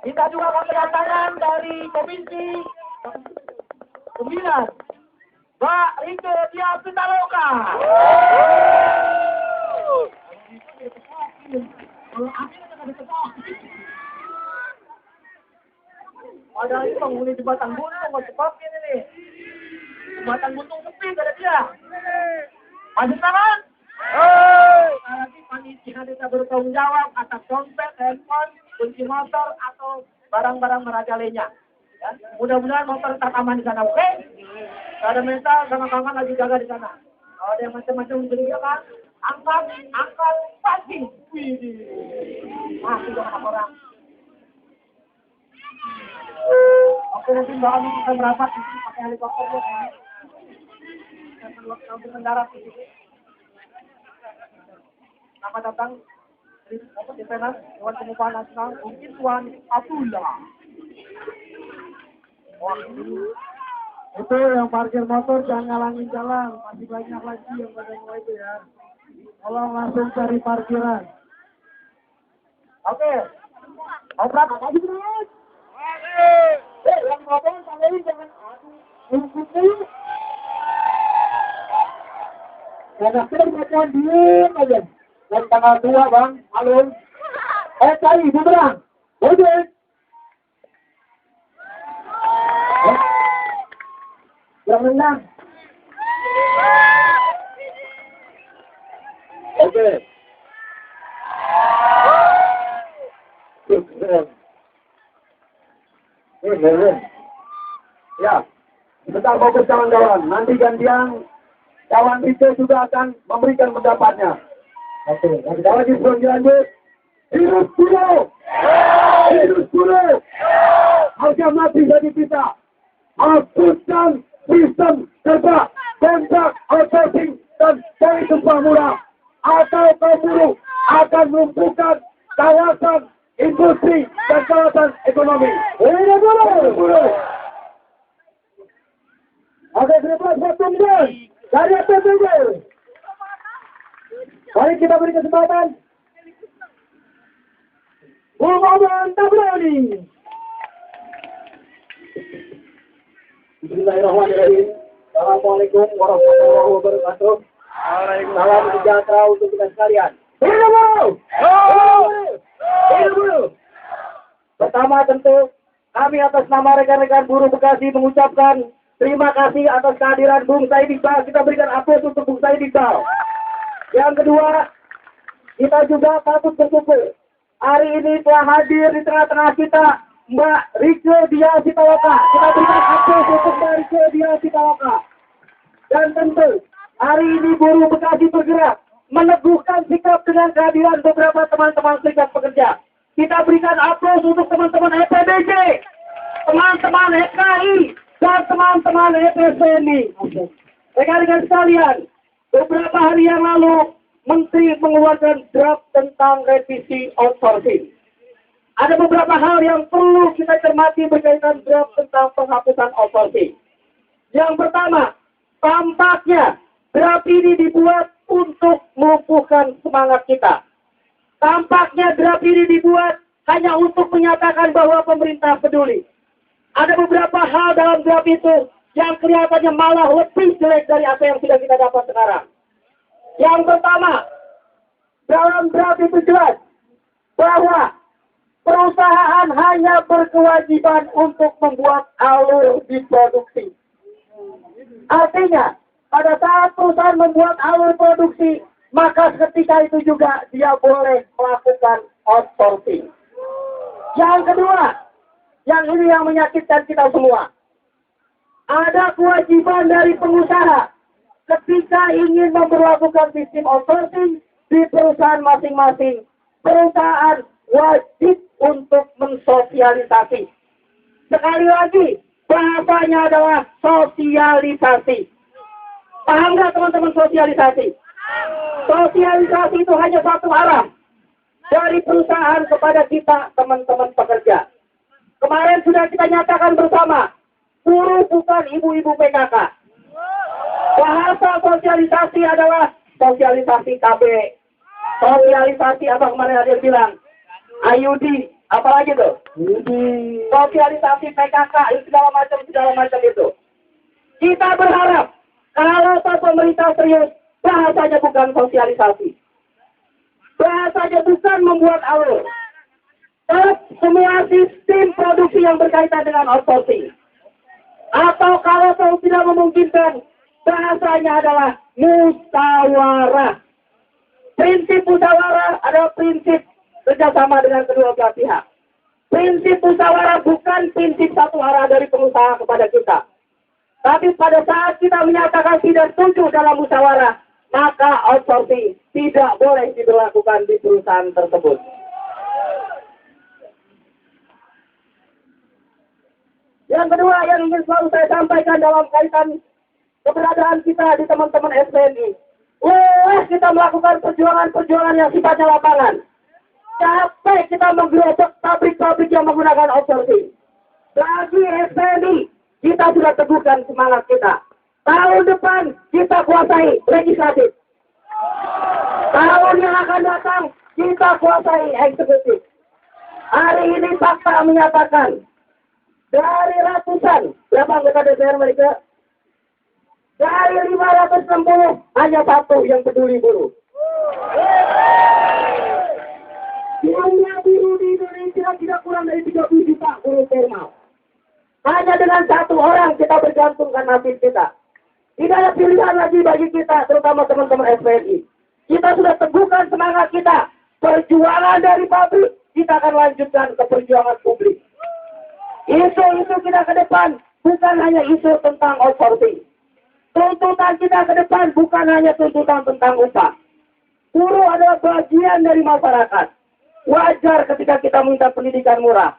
Kita juga kedatangan dari Provinsi 9, Mbak Rike Dia Pitaloka. Ada ini penghuni jembatan buntung, mau cepat ini nih. Jembatan buntung sepi, gak ada dia. Masih tangan? Nanti panitia bisa bertanggung jawab atas dompet, handphone, kunci motor atau barang-barang merajalainya. Ya, mudah-mudahan motor tetap aman di sana, oke? Kalau ada mental sama kawan lagi jaga di sana. Kalau ada yang macam-macam mencurigakan, angkat pasti. Masih jangan orang. Oke, nanti Mbak Ami akan merapat pakai helikopter ya. Kita mendarat di sini. Selamat datang di Tenas Dewan Pengupahan Nasional mungkin Tuan Abdullah. Wah, itu yang parkir motor jangan ngalangin jalan, masih banyak lagi yang pada itu ya. Tolong langsung cari parkiran. Oke, oprak lagi terus. Yang ngomong kalian jangan aduh. Jangan terus diem aja. Dan tanggal 2 bang, alun. Cari bumerang. Boleh. Yang menang. Oke. Ya, sebentar fokus kawan-kawan. Nanti gantian kawan itu juga akan memberikan pendapatnya. Oke, kita lagi lanjut. Hidup dulu! Hidup dulu! Harga mati jadi kita. Hapuskan sistem kerja, kontrak, outsourcing, dan cari upah murah. Atau kaum buruh akan melumpuhkan kawasan industri dan kawasan ekonomi. Hidup dulu! Oke, 13 kemudian dari APBD. Mari kita beri kesempatan. Muhammad Tabrani. Bismillahirrahmanirrahim. Assalamualaikum warahmatullahi wabarakatuh. Salam sejahtera untuk kita sekalian. Hidup dulu. Pertama tentu kami atas nama rekan-rekan buruh Bekasi mengucapkan terima kasih atas kehadiran Bung Said Iqbal. Kita berikan aplaus untuk Bung Said Iqbal. Yang kedua, kita juga patut bersyukur. Hari ini telah hadir di tengah-tengah kita Mbak Rike Dia Pitaloka. Kita berikan aplaus untuk Mbak Rike Dia Pitaloka. Dan tentu, hari ini buruh Bekasi bergerak meneguhkan sikap dengan kehadiran beberapa teman-teman serikat pekerja. Kita berikan aplaus untuk teman-teman EPBJ, teman-teman HKI, dan teman-teman EPSMI. Rekan-rekan sekalian, beberapa hari yang lalu, Menteri mengeluarkan draft tentang revisi outsourcing. ada beberapa hal yang perlu kita cermati berkaitan draft tentang penghapusan outsourcing. Yang pertama, tampaknya draft ini dibuat untuk melumpuhkan semangat kita. Tampaknya draft ini dibuat hanya untuk menyatakan bahwa pemerintah peduli. Ada beberapa hal dalam draft itu yang kelihatannya malah lebih jelek dari apa yang sudah kita dapat sekarang. Yang pertama, dalam draft itu jelas bahwa perusahaan hanya berkewajiban untuk membuat alur di produksi. Artinya, pada saat perusahaan membuat alur produksi, maka ketika itu juga dia boleh melakukan outsourcing. Yang kedua, yang ini yang menyakitkan kita semua. Ada kewajiban dari pengusaha ketika ingin memperlakukan sistem outsourcing di perusahaan masing-masing. Perusahaan wajib untuk mensosialisasi. Sekali lagi, bahasanya adalah sosialisasi. Paham nggak teman-teman sosialisasi? Sosialisasi itu hanya satu arah. Dari perusahaan kepada kita, teman-teman pekerja. Kemarin sudah kita nyatakan bersama, buruh bukan ibu-ibu PKK. Bahasa sosialisasi adalah sosialisasi KB. Sosialisasi apa kemarin ada yang bilang? IUD, apalagi tuh? Sosialisasi PKK, segala macam itu. Kita berharap, kalau pemerintah serius, bahasanya bukan sosialisasi. Bahasanya bukan membuat alur. Semua sistem produksi yang berkaitan dengan outsourcing. Atau kalau tidak memungkinkan, bahasanya adalah musyawarah. Prinsip musyawarah adalah prinsip kerjasama dengan kedua belah pihak. Prinsip musyawarah bukan prinsip satu arah dari pengusaha kepada kita. Tapi pada saat kita menyatakan tidak setuju dalam musyawarah, maka outsourcing tidak boleh diberlakukan di perusahaan tersebut. Yang kedua yang ingin selalu saya sampaikan dalam kaitan keberadaan kita di teman-teman SPNI. Kita melakukan perjuangan-perjuangan yang sifatnya lapangan. Capek kita menggerobak pabrik-pabrik yang menggunakan outsourcing. Bagi SPNI, kita sudah teguhkan semangat kita. Tahun depan kita kuasai legislatif. Tahun yang akan datang kita kuasai eksekutif. Hari ini fakta menyatakan dari ratusan, berapa anggota DPR mereka? Dari 560 hanya satu yang peduli buruh. Jumlah buruh di Indonesia tidak kurang dari 30 juta buruh formal. Hanya dengan satu orang kita bergantungkan nasib kita. Tidak ada pilihan lagi bagi kita, terutama teman-teman SPNI. Kita sudah teguhkan semangat kita. Perjuangan dari pabrik, kita akan lanjutkan ke perjuangan publik. Isu-isu kita ke depan bukan hanya isu tentang outsourcing. Tuntutan kita ke depan bukan hanya tuntutan tentang upah. Buruh adalah bagian dari masyarakat. Wajar ketika kita minta pendidikan murah.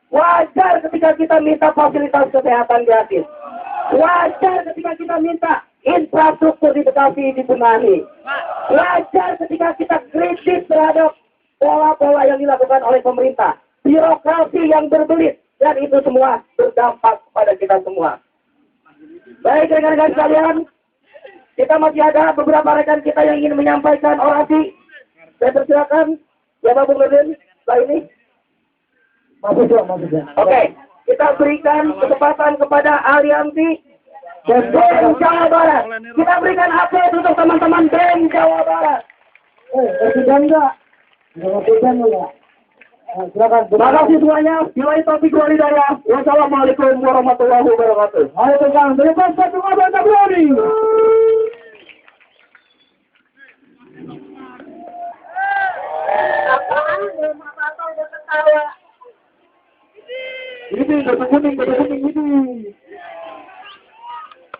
Wajar ketika kita minta fasilitas kesehatan gratis. Wajar ketika kita minta infrastruktur di Bekasi dibenahi. Wajar ketika kita kritis terhadap pola-pola yang dilakukan oleh pemerintah. Birokrasi yang berbelit. Dan itu semua berdampak kepada kita semua. Baik rekan-rekan sekalian, kita masih ada beberapa rekan kita yang ingin menyampaikan orasi. Saya persilakan, ya Pak Bung Nurdin, setelah ini. Oke, kita berikan kesempatan kepada aliansi BEM Jawa Barat. Kita berikan aplaus untuk teman-teman BEM Jawa Barat. Silakan. Terima kasih semuanya. Nilai topik wali daya. Wassalamualaikum warahmatullahi wabarakatuh. Waalaikumsalam. Terima kasih Bapak Broni.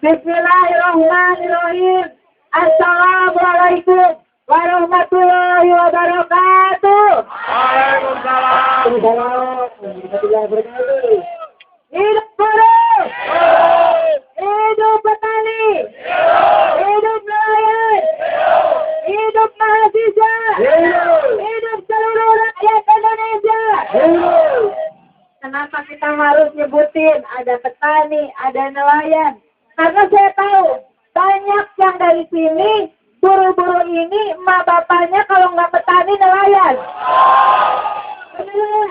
Bismillahirrahmanirrahim. Assalamualaikum warahmatullahi wabarakatuh. Waalaikumsalam. Hidup buruh. Hidup petani. Hidup nelayan. Hidup mahasiswa. Hidup seluruh rakyat Indonesia. Kenapa kita harus nyebutin ada petani, ada nelayan? Karena saya tahu banyak yang dari sini, buru-buru ini, emak bapaknya kalau nggak petani nelayan. Benar.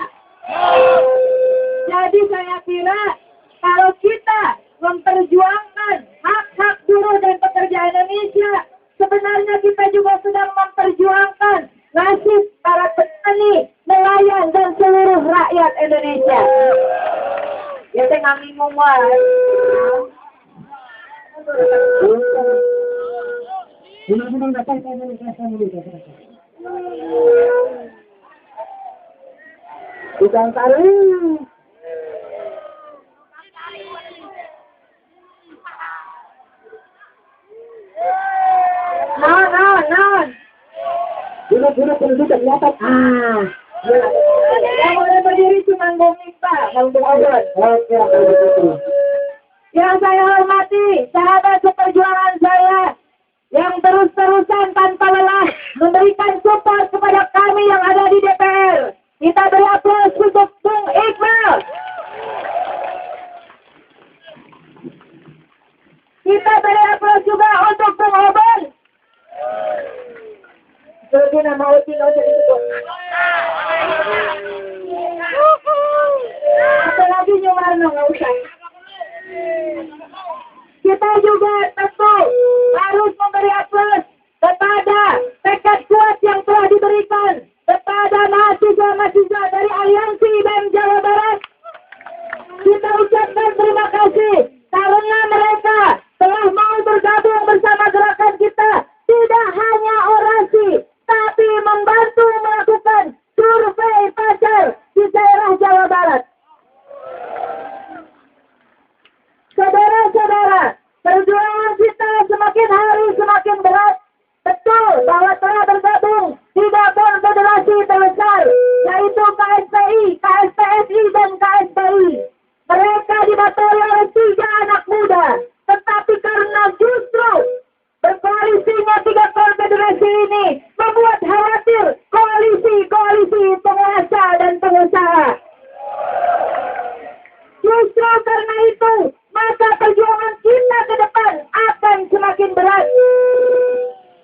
Jadi saya kira kalau kita memperjuangkan hak-hak buruh dan pekerja Indonesia, sebenarnya kita juga sedang memperjuangkan nasib para petani, nelayan, dan seluruh rakyat Indonesia. Ya, saya nggak bingung, Bukan taruh. Non. Dulu pendidikan kelihatan. Yang boleh berdiri cuma Bung Miftah, Bung Obon. Oke, begitu. Yang saya hormati, sahabat seperjuangan saya, yang terus-terusan tanpa lelah memberikan support kepada kami yang ada di DPR. Kita beri aplaus untuk Bung Iqbal. Kita beri aplaus juga untuk Bung Obon. Jadi nama Uti nggak usah disebut. Apa lagi Nyumarno nggak usah. Kita juga tentu harus memberi aplaus kepada tekad kuat yang telah diberikan kepada mahasiswa-mahasiswa dari Aliansi BEM Jawa Barat. Kita ucapkan terima kasih karena mereka telah mau bergabung bersama gerakan kita. Tidak hanya orasi, tapi membantu melakukan survei pasar di daerah Jawa Barat. Saudara-saudara, perjuangan kita semakin hari semakin berat. Betul bahwa telah bergabung tiga konfederasi terbesar, yaitu KSPI, KSPSI, dan KSPI. Mereka dibatasi oleh tiga anak muda, tetapi karena justru berkoalisinya tiga konfederasi ini membuat khawatir koalisi penguasa dan pengusaha. Justru karena itu, maka perjuangan kita ke depan akan semakin berat.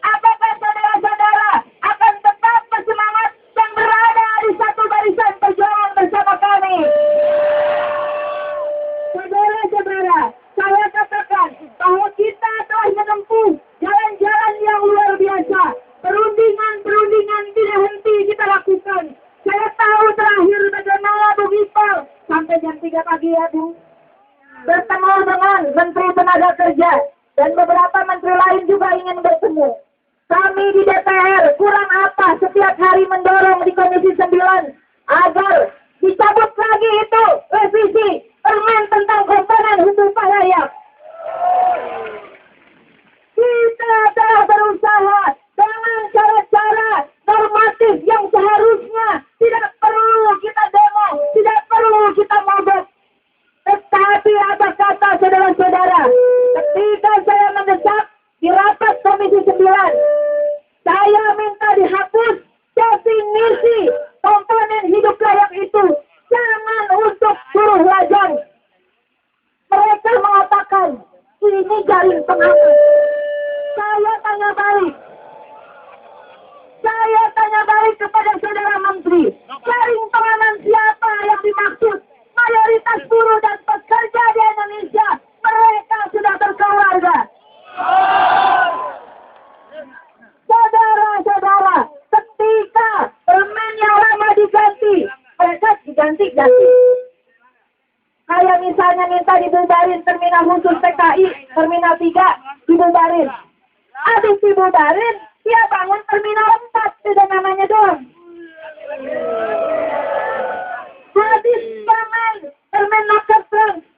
Apakah saudara-saudara akan tetap bersemangat dan berada di satu barisan perjuangan bersama kami? Saudara-saudara, saya katakan bahwa kita telah menempuh jalan-jalan yang luar biasa. Perundingan tidak henti kita lakukan. Saya tahu terakhir bagaimana Bung Iqbal sampai jam 3 pagi ya Bung, bertemu dengan Menteri Tenaga Kerja dan beberapa menteri lain juga ingin bertemu. Kami di DPR kurang apa setiap hari mendorong di Komisi 9 agar dicabut lagi itu revisi permen tentang komponen upah layak. Kita telah berusaha dengan cara-cara normatif yang seharusnya tidak perlu kita demo, tidak perlu kita mogok. Tetapi apa kata saudara-saudara? Ketika saya mendesak di rapat Komisi 9, saya minta dihapus definisi komponen hidup layak itu. Jangan untuk buruh lajang. Mereka mengatakan ini jaring pengaman. Saya tanya balik kepada saudara menteri, jaring pengaman siapa yang dimaksud? Mayoritas buruh dan pekerja di Indonesia, mereka sudah berkeluarga. Saudara-saudara, ketika permen yang lama diganti, mereka diganti. Kayak misalnya minta dibubarin terminal khusus TKI, terminal 3 dibubarin. Habis dibubarin, dia bangun terminal 4, sudah namanya doang. Habis permen Naker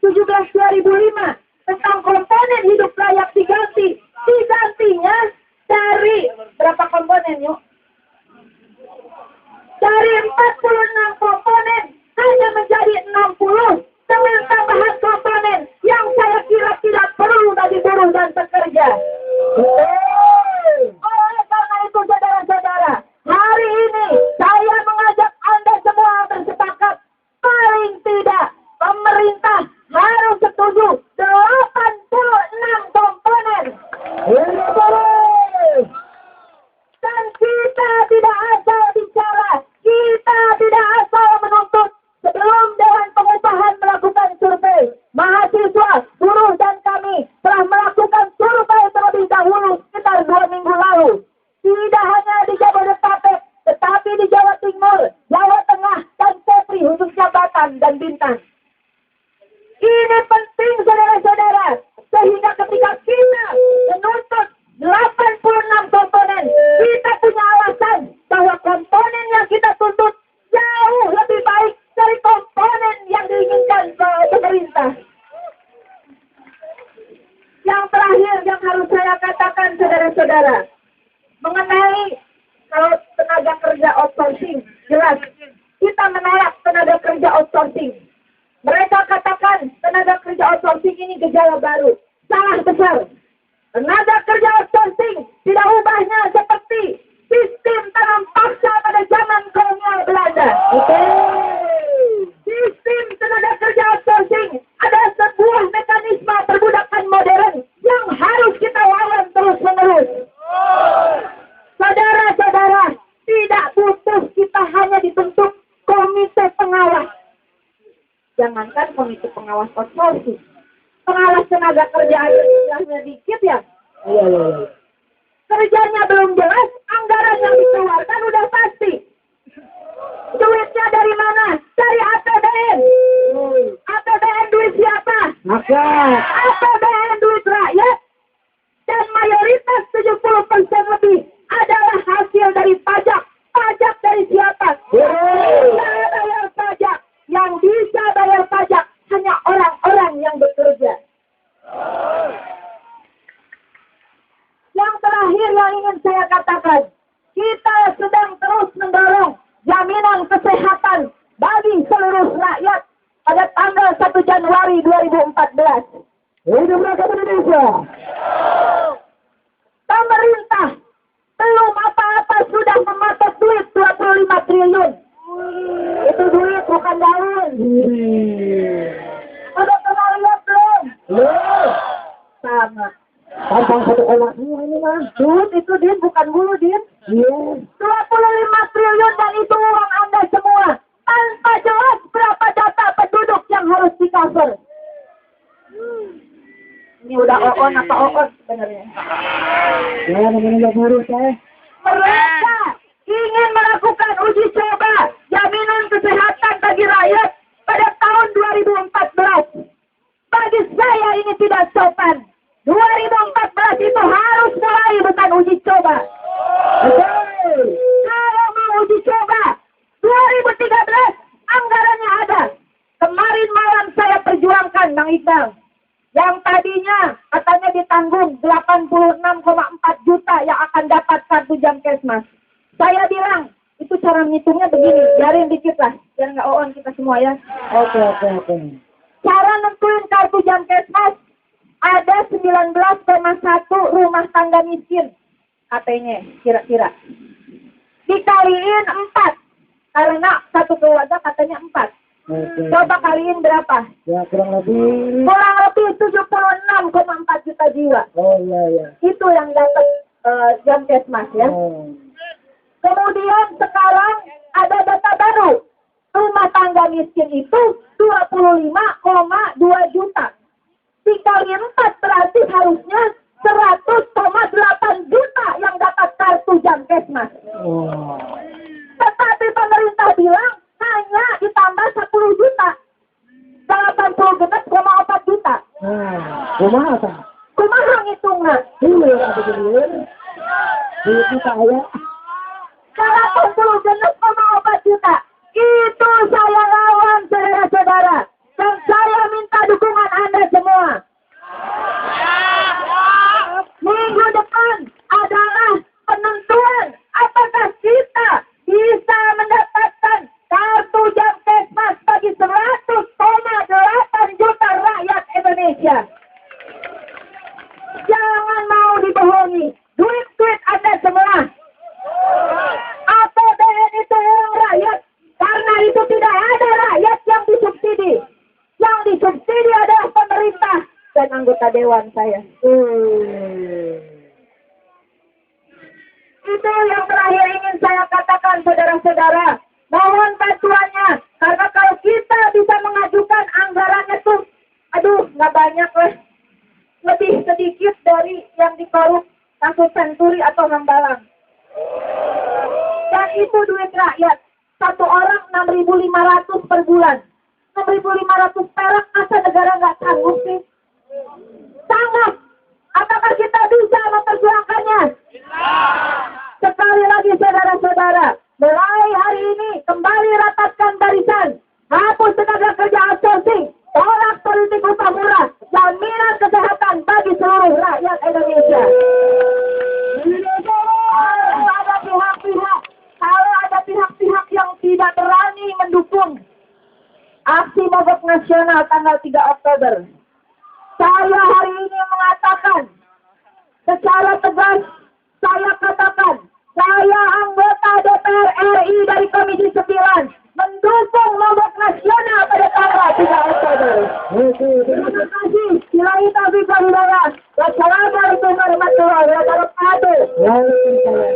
17/2005 tentang komponen hidup layak digantinya dari berapa komponen yuk? Dari 46 komponen hanya menjadi 60 dengan tambahan komponen yang saya kira tidak perlu bagi buruh dan pekerja. Oleh karena itu saudara-saudara, hari ini saya mengajak Anda semua bersepakat paling tidak khususnya Batam dan Bintan. Ini penting saudara-saudara, sehingga ketika kita menuntut 86 komponen, kita punya alasan bahwa komponen yang kita tuntut jauh lebih baik dari komponen yang diinginkan pemerintah. Yang terakhir yang harus saya katakan saudara-saudara, mengenai kalau tenaga kerja outsourcing, jelas kita menolak tenaga kerja outsourcing. Mereka katakan tenaga kerja outsourcing ini gejala baru. Salah besar. Tenaga kerja outsourcing tidak ubahnya seperti sistem tanam paksa pada zaman kolonial Belanda. Sistem tenaga kerja outsourcing adalah sebuah mekanisme perbudakan modern yang harus kita lawan terus-menerus. Saudara-saudara, tidak putus kita hanya dibentuk komite pengawas. Jangankan komite pengawas outsourcing, pengawas tenaga kerja aja dikit ya. Iya. Kerjanya belum jelas, anggaran yang dikeluarkan udah pasti. Duitnya dari mana? Dari APBN. APBN duit siapa? Maka APBN duit rakyat. Dan mayoritas 70% lebih adalah hasil dari pajak. Pajak dari siapa? Bisa bayar pajak. Yang bisa bayar pajak hanya orang-orang yang bekerja. Yang terakhir yang ingin saya katakan, kita sedang terus mendorong jaminan kesehatan bagi seluruh rakyat pada tanggal 1 Januari 2014. hidup rakyat Indonesia. Pemerintah belum apa-apa sudah mematok duit 25 triliun. Itu duit bukan daun. Udah pernah lihat belum? Sama. Tampang 1,2 ini mah. Duit itu Din, bukan bulu Din. Iya. 25 triliun dan itu uang Anda semua. Tanpa jelas berapa data penduduk yang harus di-cover. Ini udah oon atau oon sebenarnya. Ya, namanya baru saya. Mereka ingin melakukan uji coba jaminan kesehatan bagi rakyat pada tahun 2014. Bagi saya ini tidak sopan. 2014 itu harus mulai, bukan uji coba. Kalau mau uji coba, 2013 anggarannya ada. Kemarin malam saya perjuangkan, Bang Iqbal. Yang tadinya katanya ditanggung 86,4 juta yang akan dapat kartu Jamkesmas. Saya bilang, itu cara menghitungnya begini, biarin dikit lah, biar nggak on kita semua ya. Oke. Cara nentuin kartu Jamkesmas, ada 19,1 rumah tangga miskin, katanya, kira-kira. Dikaliin 4, karena satu keluarga katanya 4. Oke. Coba kaliin berapa? Ya kurang lebih. Kurang lebih 76,4 juta jiwa. Oh iya. Itu yang dapat Jamkesmas ya. Oh. Kemudian sekarang ada data baru. Rumah tangga miskin itu 25,2 juta. Dikali 4 berarti harusnya 100,8 juta yang dapat kartu Jamkesmas. Oh. Tetapi pemerintah bilang hanya ditambah 10 juta. 86,4 juta. Kumaha ta? Kumaha ngitungna? Iya, ada duit. Duit kita ya. 86,4 juta. Itu saya lawan saudara-saudara. Dan saya minta dukungan Anda semua. Minggu depan adalah penentuan apakah kita bisa mendapatkan kartu Jamkesmas bagi 100,8 juta rakyat Indonesia. Jangan mau dibohongi. Duit-duit Anda semua. APBN itu uang rakyat. Karena itu tidak ada rakyat yang disubsidi. Yang disubsidi adalah pemerintah dan anggota dewan saya. Itu yang terakhir ingin saya katakan saudara-saudara. Mohon bantuannya. Karena kalau kita bisa mengajukan anggarannya tuh, nggak banyak lah. Lebih sedikit dari yang dikorup kasus Senturi atau Hambalang. Dan itu duit rakyat. Satu orang 6.500 per bulan. bulan. 6.500 perak, masa negara nggak sanggup sih? Sangat. Apakah kita bisa memperjuangkannya? Sekali lagi saudara-saudara, mulai hari ini kembali rapatkan barisan, hapus tenaga kerja outsourcing, tolak politik upah murah, jaminan kesehatan bagi seluruh rakyat Indonesia. Kalau ada pihak-pihak yang tidak berani mendukung aksi mogok nasional tanggal 3 Oktober, saya hari ini mengatakan secara tegas, saya katakan, saya anggota DPR RI dari Komisi 9 mendukung mogok nasional pada tanggal 3 Oktober. Terima kasih. Selain taufiq wal hidayah. Wassalamualaikum warahmatullahi wabarakatuh. Waalaikumsalam.